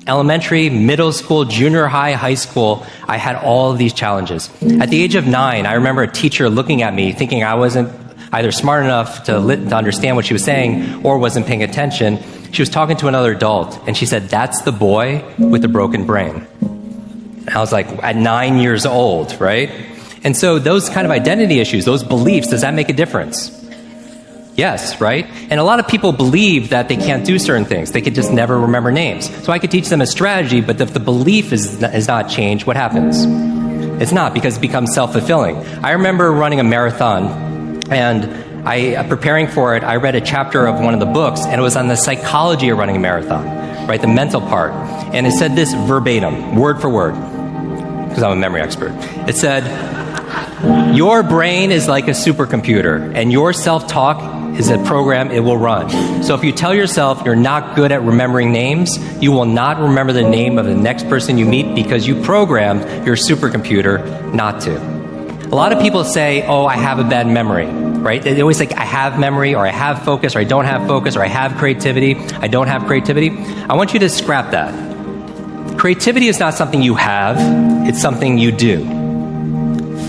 Elementary, middle school, junior high, high school, I had all of these challenges. At the age of 9, I remember a teacher looking at me thinking I wasn't either smart enough to understand what she was saying or wasn't paying attention. She was talking to another adult, and she said, "That's the boy with the broken brain." And I was like, at 9 years old, right? And so those kind of identity issues, those beliefs, does that make a difference? Yes, right? And a lot of people believe that they can't do certain things. They could just never remember names. So I could teach them a strategy, but if the belief is not changed, what happens? It's not, because it becomes self-fulfilling. I remember running a marathon, and preparing for it, I read a chapter of one of the books, and it was on the psychology of running a marathon, right? The mental part. And it said this verbatim, word for word, because I'm a memory expert. It said, "Your brain is like a supercomputer, and your self-talk is a program it will run. So if you tell yourself you're not good at remembering names, you will not remember the name of the next person you meet because you programmed your supercomputer not to." A lot of people say, "Oh, I have a bad memory," right? They always say, "I have memory," or "I have focus," or "I don't have focus," or "I have creativity," "I don't have creativity." I want you to scrap that. Creativity is not something you have, it's something you do.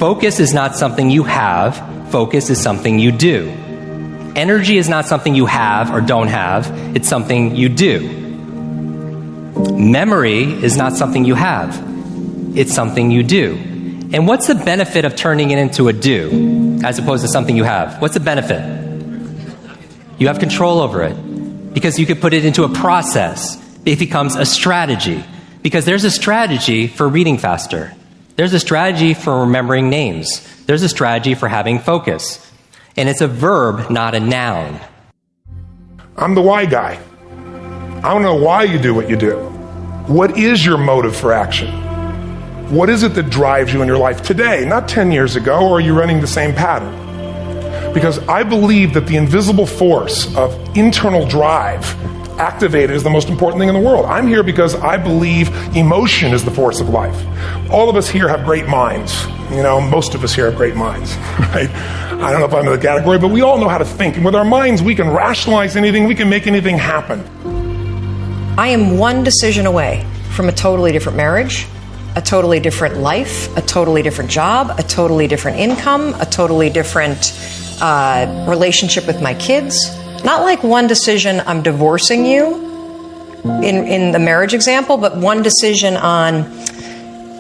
Focus is not something you have, focus is something you do. Energy is not something you have or don't have, it's something you do. Memory is not something you have, it's something you do. And what's the benefit of turning it into a do as opposed to something you have? What's the benefit? You have control over it because you could put it into a process. It becomes a strategy because there's a strategy for reading faster. There's a strategy for remembering names. There's a strategy for having focus. And it's a verb, not a noun. I'm the why guy. I want to know why you do what you do. What is your motive for action? What is it that drives you in your life today, not 10 years ago, or are you running the same pattern? Because I believe that the invisible force of internal drive activated is the most important thing in the world. I'm here because I believe emotion is the force of life. All of us here have great minds. You know, most of us here have great minds, right? I don't know if I'm in the category, but we all know how to think. And with our minds, we can rationalize anything, we can make anything happen. I am one decision away from a totally different marriage, a totally different life, a totally different job, a totally different income, a totally different relationship with my kids. Not like one decision, I'm divorcing you in the marriage example, but one decision on,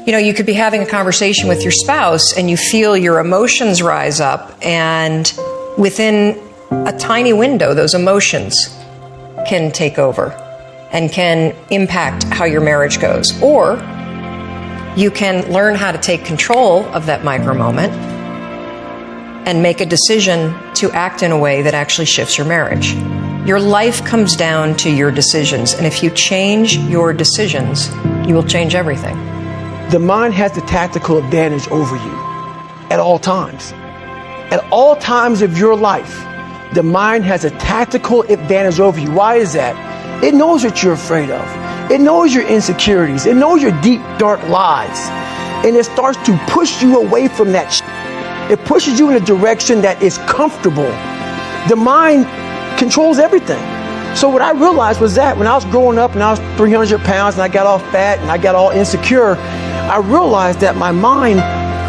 you could be having a conversation with your spouse and you feel your emotions rise up, and within a tiny window, those emotions can take over and can impact how your marriage goes. Or you can learn how to take control of that micro moment and make a decision to act in a way that actually shifts your marriage. Your life comes down to your decisions, and if you change your decisions, you will change everything. The mind has the tactical advantage over you at all times. At all times of your life, the mind has a tactical advantage over you. Why is that? It knows what you're afraid of. It knows your insecurities. It knows your deep, dark lies. And it starts to push you away from that shit. It pushes you in a direction that is comfortable. The mind controls everything. So what I realized was that when I was growing up and I was 300 pounds and I got all fat and I got all insecure, I realized that my mind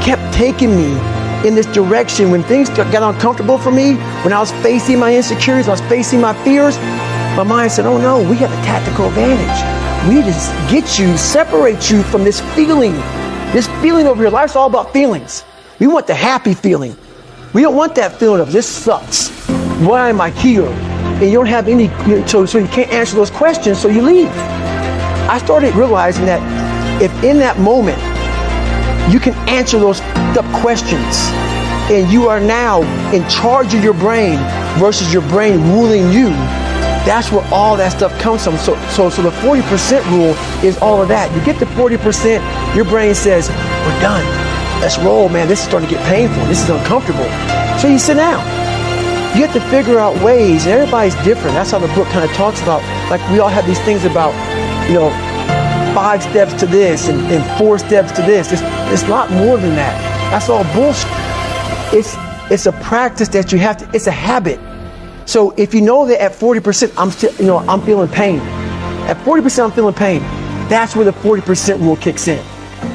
kept taking me in this direction. When things got uncomfortable for me, when I was facing my insecurities, I was facing my fears, my mind said, "Oh no, we have a tactical advantage. We need to get you, separate you from this feeling over here. Life's all about feelings. We want the happy feeling. We don't want that feeling of this sucks. Why am I here?" And you don't have any, so you can't answer those questions, so you leave. I started realizing that if in that moment you can answer those questions and you are now in charge of your brain versus your brain ruling you, that's where all that stuff comes from. So the 40% rule is all of that. You get to 40%, your brain says, "We're done. Let's roll, man. This is starting to get painful. This is uncomfortable." So you sit down. You have to figure out ways, and everybody's different. That's how the book kind of talks about, like we all have these things about, 5 steps to this and 4 steps to this. It's a lot more than that. That's all bullshit. It's a practice that you have to, it's a habit. So if you know that at 40% I'm feeling pain. At 40% I'm feeling pain. That's where the 40% rule kicks in.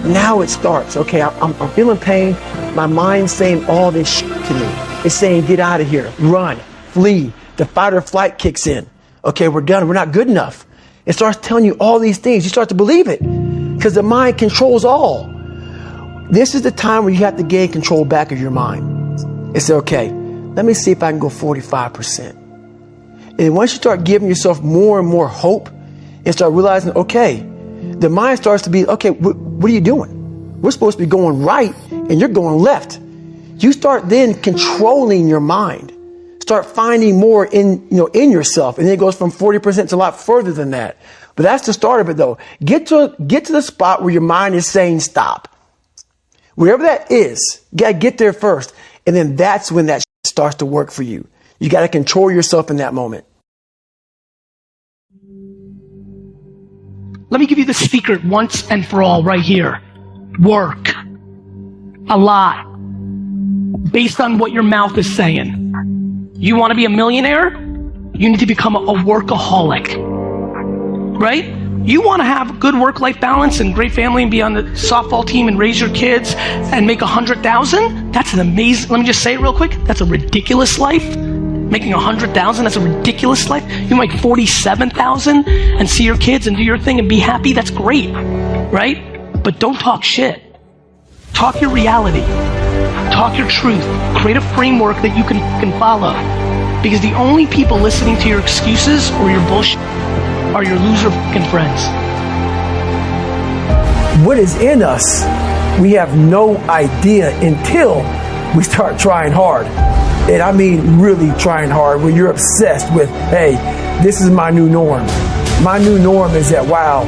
Now it starts. Okay, I'm feeling pain. My mind's saying all this shit to me. It's saying, get out of here, run, flee. The fight or flight kicks in. Okay, we're done. We're not good enough. It starts telling you all these things. You start to believe it because the mind controls all. This is the time where you have to gain control back of your mind. And say, okay, let me see if I can go 45%. And once you start giving yourself more and more hope and start realizing, okay, the mind starts to be, okay, what are you doing? We're supposed to be going right and you're going left. You start then controlling your mind. Start finding more in yourself. And then it goes from 40% to a lot further than that. But that's the start of it though. Get to the spot where your mind is saying stop. Wherever that is, you gotta get there first. And then that's when that starts to work for you. You gotta control yourself in that moment. Let me give you the secret once and for all right here. Work. A lot. Based on what your mouth is saying. You want to be a millionaire? You need to become a workaholic. Right? You want to have good work-life balance and great family and be on the softball team and raise your kids and make $100,000? That's an amazing, let me just say it real quick. That's a ridiculous life. Making $100,000, that's a ridiculous life. You make $47,000 and see your kids and do your thing and be happy. That's great, right? But don't talk shit. Talk your reality. Talk your truth. Create a framework that you can follow. Because the only people listening to your excuses or your bullshit are your loser fucking friends. What is in us, we have no idea until we start trying hard. And I mean really trying hard, when you're obsessed with, hey, this is my new norm. My new norm is that, wow,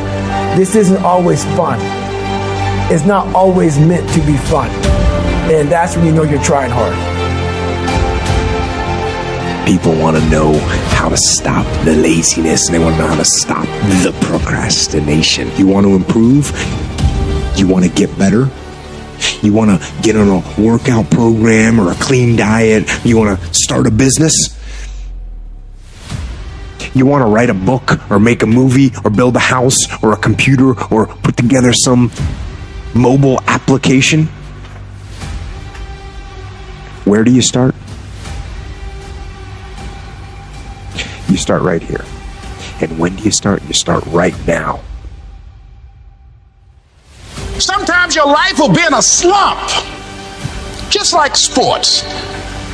this isn't always fun. It's not always meant to be fun. And that's when you know you're trying hard. People want to know how to stop the laziness, and they want to know how to stop the procrastination. You want to improve? You want to get better? You want to get on a workout program or a clean diet? You want to start a business? You want to write a book or make a movie or build a house or a computer or put together some mobile application? Where do you start? You start right here. And when do you start? You start right now. Sometimes your life will be in a slump, just like sports.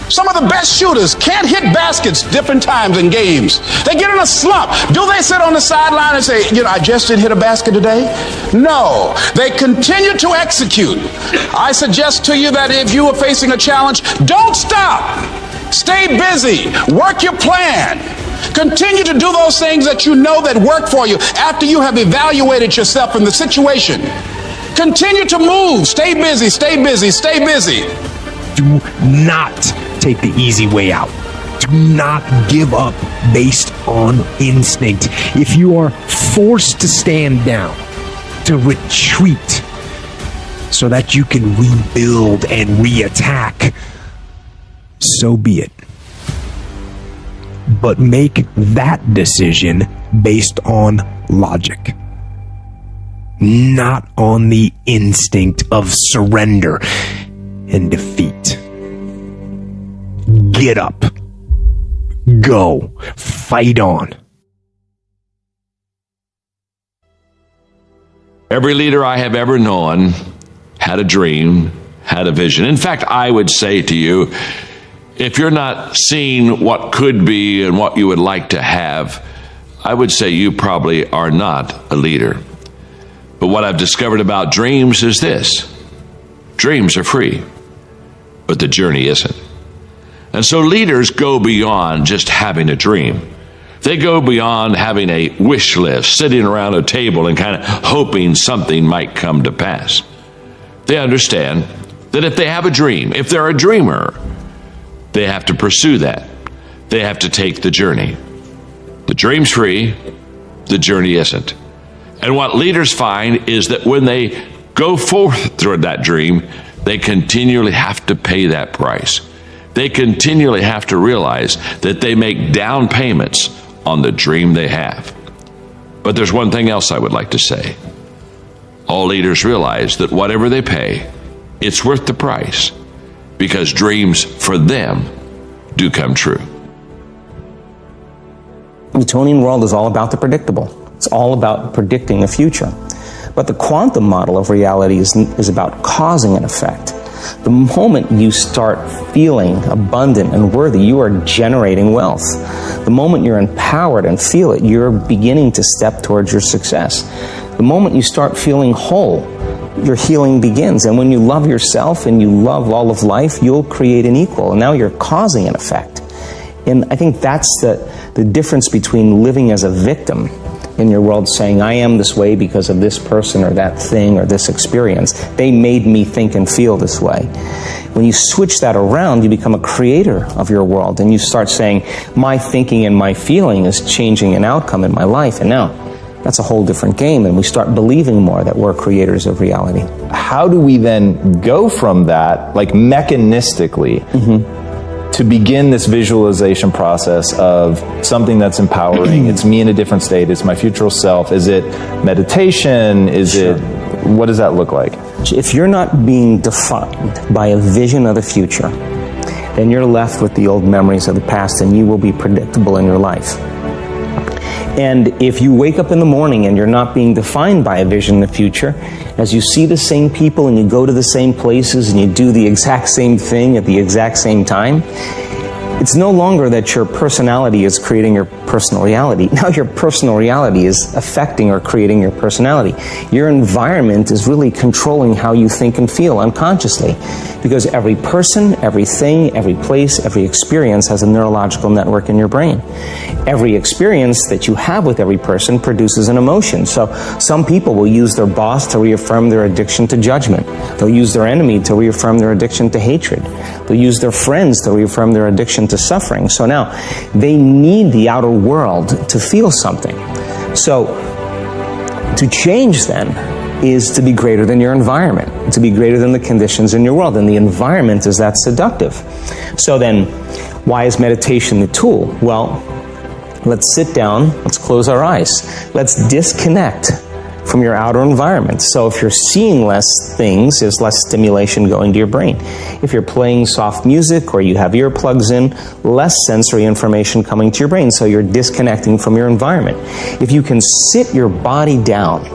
Some of the best shooters can't hit baskets different times in games. They get in a slump. Do they sit on the sideline and say, I just didn't hit a basket today? No, they continue to execute. I suggest to you that if you are facing a challenge, don't stop. Stay busy. Work your plan. Continue to do those things that you know that work for you after you have evaluated yourself in the situation. Continue to move. Stay busy, stay busy, stay busy. Do not take the easy way out. Do not give up based on instinct. If you are forced to stand down, to retreat, so that you can rebuild and reattack, so be it. But make that decision based on logic, not on the instinct of surrender and defeat. Get up. Go. Fight on. Every leader I have ever known had a dream, had a vision. In fact, I would say to you, if you're not seeing what could be and what you would like to have, I would say you probably are not a leader. But what I've discovered about dreams is this: dreams are free, but the journey isn't. And so leaders go beyond just having a dream. They go beyond having a wish list, sitting around a table and kind of hoping something might come to pass. They understand that if they have a dream, if they're a dreamer, they have to pursue that. They have to take the journey. The dream's free, the journey isn't. And what leaders find is that when they go forth toward that dream, they continually have to pay that price. They continually have to realize that they make down payments on the dream they have. But there's one thing else I would like to say. All leaders realize that whatever they pay, it's worth the price, because dreams for them do come true. The Newtonian world is all about the predictable. It's all about predicting the future. But the quantum model of reality is about causing an effect. The moment you start feeling abundant and worthy, you are generating wealth. The moment you're empowered and feel it, you're beginning to step towards your success. The moment you start feeling whole, your healing begins. And when you love yourself and you love all of life, you'll create an equal. And now you're causing an effect. And I think that's the difference between living as a victim in your world, saying, I am this way because of this person or that thing or this experience. They made me think and feel this way. When you switch that around, you become a creator of your world, and you start saying, my thinking and my feeling is changing an outcome in my life. And now, that's a whole different game, and we start believing more that we're creators of reality. How do we then go from that, like mechanistically, to begin this visualization process of something that's empowering? It's me in a different state. It's my future self. Is it meditation? What does that look like? If you're not being defined by a vision of the future, then you're left with the old memories of the past, and you will be predictable in your life. And if you wake up in the morning and you're not being defined by a vision in the future, as you see the same people and you go to the same places and you do the exact same thing at the exact same time, it's no longer that your personality is creating your personal reality. Now your personal reality is affecting or creating your personality. Your environment is really controlling how you think and feel unconsciously, because every person, everything, every place, every experience has a neurological network in your brain. Every experience that you have with every person produces an emotion. So some people will use their boss to reaffirm their addiction to judgment. They'll use their enemy to reaffirm their addiction to hatred. They'll use their friends to reaffirm their addiction to suffering. So now they need the outer world to feel something. So to change then is to be greater than your environment, to be greater than the conditions in your world. And the environment is that seductive. So then, why is meditation the tool? Well, let's sit down, let's close our eyes. Let's disconnect from your outer environment. So if you're seeing less things, there's less stimulation going to your brain. If you're playing soft music or you have earplugs in, less sensory information coming to your brain, so you're disconnecting from your environment. If you can sit your body down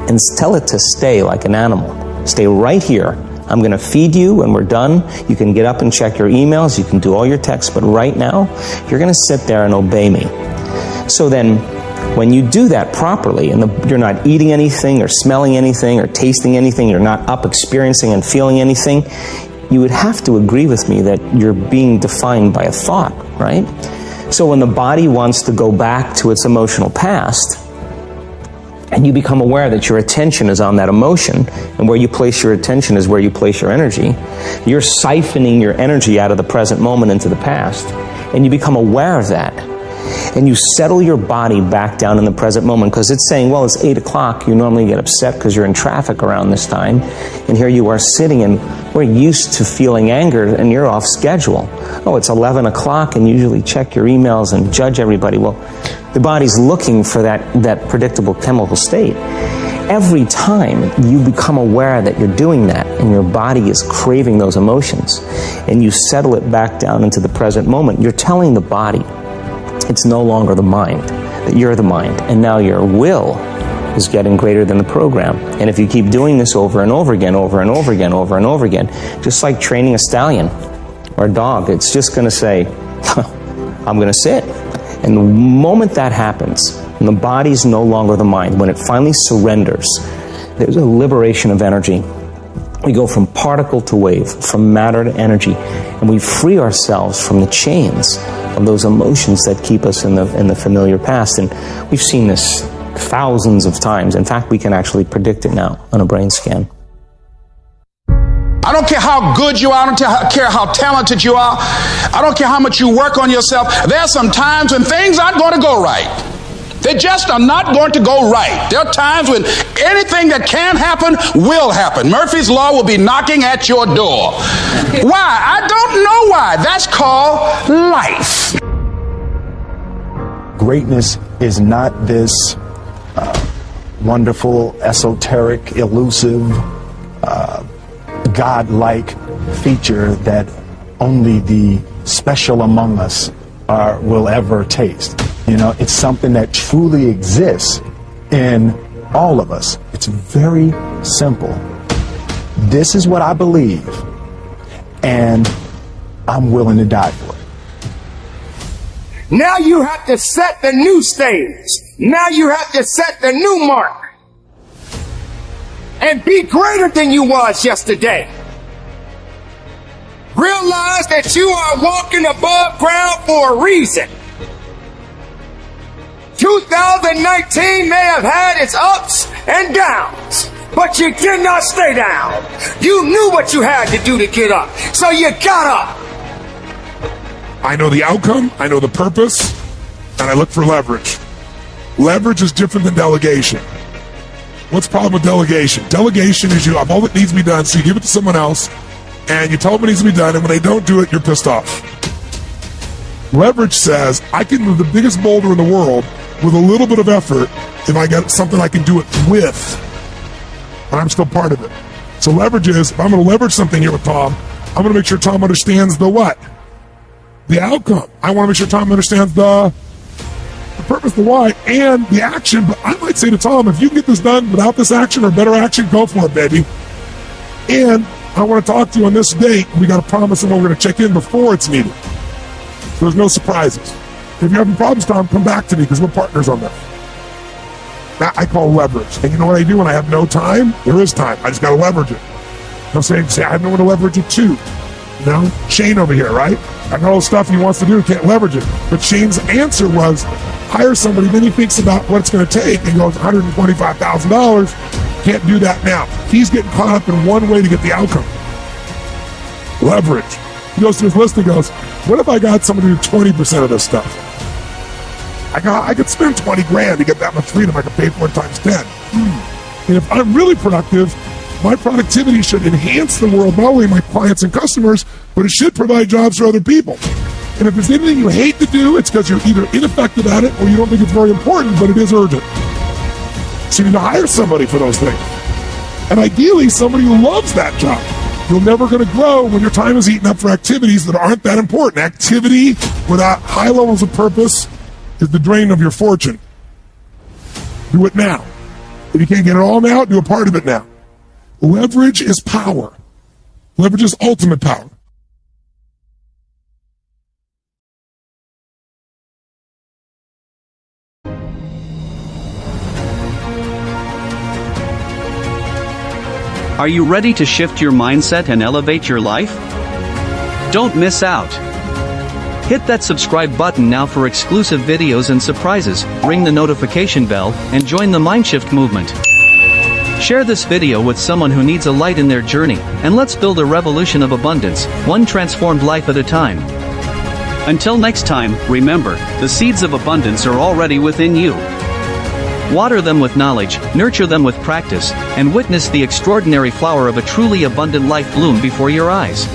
and tell it to stay like an animal, stay right here. I'm going to feed you when we're done. You can get up and check your emails, you can do all your texts, but right now, you're going to sit there and obey me. So then, when you do that properly, and you're not eating anything or smelling anything or tasting anything, you're not up experiencing and feeling anything, you would have to agree with me that you're being defined by a thought, right? So when the body wants to go back to its emotional past, and you become aware that your attention is on that emotion, and where you place your attention is where you place your energy, you're siphoning your energy out of the present moment into the past, and you become aware of that. And you settle your body back down in the present moment, because it's saying, well, it's 8 o'clock. You normally get upset because you're in traffic around this time. And here you are sitting, and we're used to feeling anger, and you're off schedule. Oh, it's 11 o'clock, and you usually check your emails and judge everybody. Well, the body's looking for that predictable chemical state. Every time you become aware that you're doing that, and your body is craving those emotions, and you settle it back down into the present moment, you're telling the body, it's no longer the mind, that you're the mind, and now your will is getting greater than the program. And if you keep doing this over and over again, over and over again, over and over again, just like training a stallion or a dog, it's just going to say, I'm going to sit. And the moment that happens, and the body's no longer the mind, when it finally surrenders, there's a liberation of energy. We go from particle to wave, from matter to energy, and we free ourselves from the chains of those emotions that keep us in the familiar past. And we've seen this thousands of times. In fact, we can actually predict it now on a brain scan. I don't care how good you are. I don't care how talented you are. I don't care how much you work on yourself. There are some times when things aren't going to go right. They just are not going to go right. There are times when anything that can happen will happen. Murphy's Law will be knocking at your door. Why? I don't know why. That's called life. Greatness is not this wonderful, esoteric, elusive, God-like feature that only the special among us will ever taste. You know, it's something that truly exists in all of us. It's very simple. This is what I believe, and I'm willing to die for it. Now you have to set the new stage. Now you have to set the new mark. And be greater than you was yesterday. Realize that you are walking above ground for a reason. 2019 may have had its ups and downs, but you did not stay down. You knew what you had to do to get up, so you got up. I know the outcome, I know the purpose, and I look for leverage. Leverage is different than delegation. What's the problem with delegation? Delegation is you have all that needs to be done, so you give it to someone else, and you tell them what needs to be done, and when they don't do it, you're pissed off. Leverage says, I can move the biggest boulder in the world with a little bit of effort if I got something I can do it with, and I'm still part of it. So leverage is, if I'm going to leverage something here with Tom, I'm going to make sure Tom understands the what? The outcome. I want to make sure Tom understands the purpose, the why, and the action. But I might say to Tom, if you can get this done without this action or better action, go for it, baby. And I want to talk to you on this date. We got to promise him we're going to check in before it's needed. So there's no surprises. If you're having problems, Tom, come back to me because we're partners on this. That I call leverage. And you know what I do when I have no time? There is time. I just got to leverage it. I'm saying, I have no one to leverage it to. You know, Shane over here, right? I got all the stuff he wants to do, can't leverage it. But Shane's answer was, hire somebody, then he thinks about what it's going to take and goes, $125,000, can't do that now. He's getting caught up in one way to get the outcome. Leverage. He goes to his list and goes, what if I got someone to do 20% of this stuff? I could spend 20 grand to get that much freedom. I could pay for it times 10. And if I'm really productive, my productivity should enhance the world, not only my clients and customers, but it should provide jobs for other people. And if there's anything you hate to do, it's because you're either ineffective at it or you don't think it's very important, but it is urgent. So you need to hire somebody for those things. And ideally, somebody who loves that job. You're never going to grow when your time is eaten up for activities that aren't that important. Activity without high levels of purpose is the drain of your fortune. Do it now. If you can't get it all now, do a part of it now. Leverage is power. Leverage is ultimate power. Are you ready to shift your mindset and elevate your life? Don't miss out. Hit that subscribe button now for exclusive videos and surprises, ring the notification bell, and join the Mindshift movement. Share this video with someone who needs a light in their journey, and let's build a revolution of abundance, one transformed life at a time. Until next time, remember, the seeds of abundance are already within you. Water them with knowledge, nurture them with practice, and witness the extraordinary flower of a truly abundant life bloom before your eyes.